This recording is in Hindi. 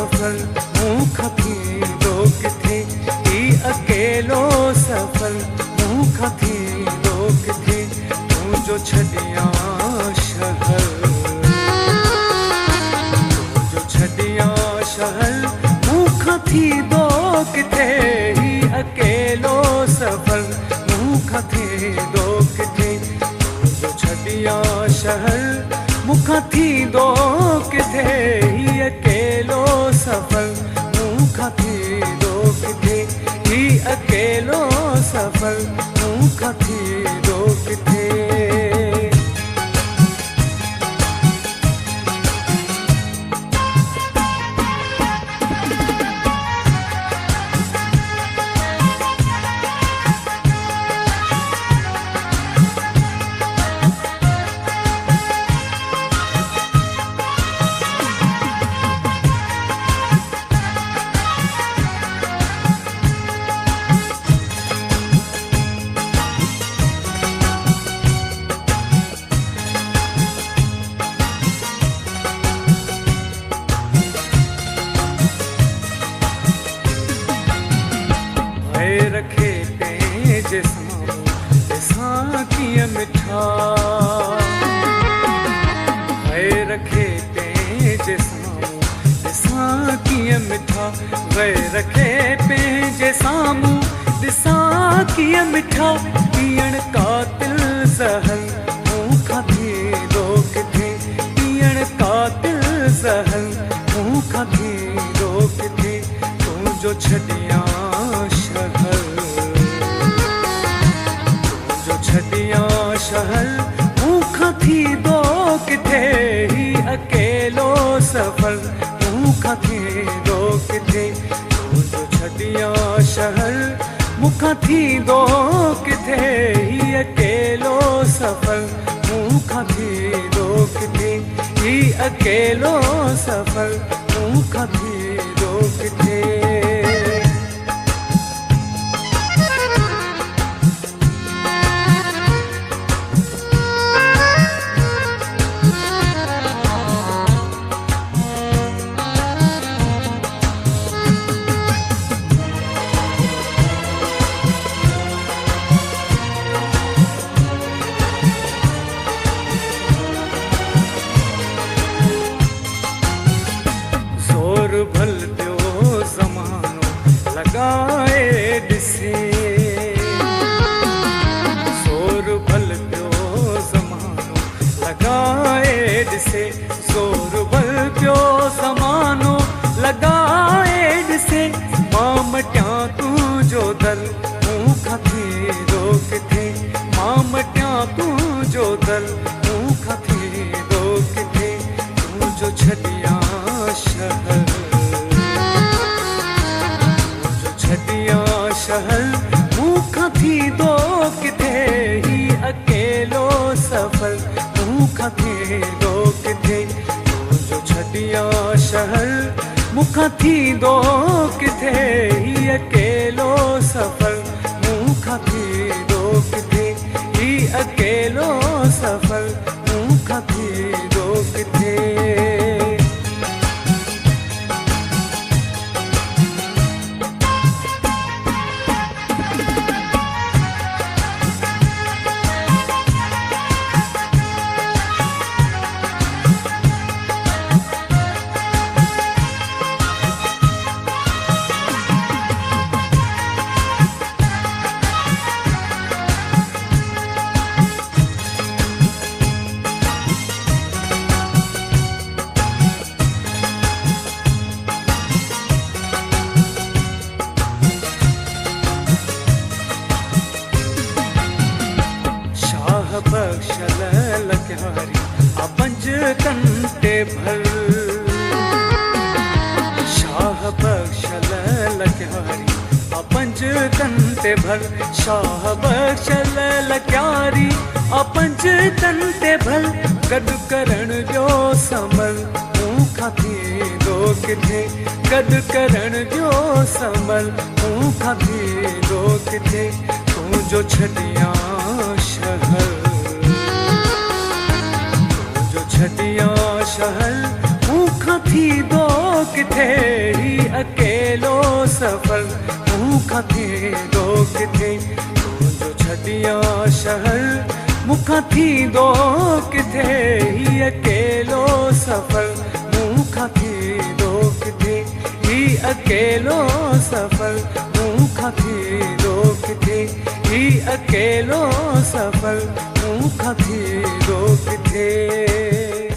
सफल मूंखा थी लोग थे ही अकेलो सफल मूंखा थी लोग थे तू जो छड़िया शहर तू जो छड़िया शहर मूंखा थी लोग थे ही अकेलो सफल मूंखा थी लोग थे तू जो छड़िया शहर मूंखा थी लोग थे ही अकेलो सफल मूंखा थी लोग थे ही अकेलो सफल मूंखा थी लोग थे। रखे तेज साकिया मिठा है रखे तेज साकिया मिठा वे रखे पेज सामू साकिया मिठा पियण कातिल सहल मूंखा थी लोग थे पियण कातिल सहल मूंखा थी लोग थे तू जो छड़िया छड़िया शहर मूंखा थी लोग थे ही अकेलो सफल मूंखा थी लोग थे तू जो छड़िया शहर मूंखा थी लोग थे ही अकेलो सफल मूंखा थी लोग थे ही अकेलो सफल मूंखा थी लोग थे। भल पियो ज़मानो लगाए ॾिसे ज़ोर भल पियो ज़मानो लगाए ॾिसे ज़ोर भल पियो ज़मानो लगाए ॾिसे मां मटियां तुंहिंजो दर मूंखा थी रोक थे मां मटियां तुंहिंजो दर मूंखा थी रोक थे तू जो छड़िया शहर शहर मूंखा थी लोग थे ही अकेलो सफल मूंखा थी लोग थे तू जो छड़िया शहर मूंखा थी लोग थे ही अकेलो सफल मूंखा थी लोग थे ही अकेलो सफल मूंखा थी लोग थे। बख्शल लक्यारी अपंज कंटे भर शाह बख्शल लक्यारी अपंज कंटे भर शाह बख्शल लक्यारी अपंज कंटे भर गॾु करण जो समल मूंखा थी लोग थे गॾु करण जो समल मूंखा थी लोग थे तू जो छड़िया शहर छड़िया शहर मूंखा थी दो किथे ही अकेलो सफर मूंखा थी दो किथे जो छदिया शहर मूंखा थी दो किथे ही अकेलो सफर मूंखा थी दो किथे ही अकेलो सफर मूंखा थी दो किथे ही अकेलो सफर मूंखा थी दो किथे।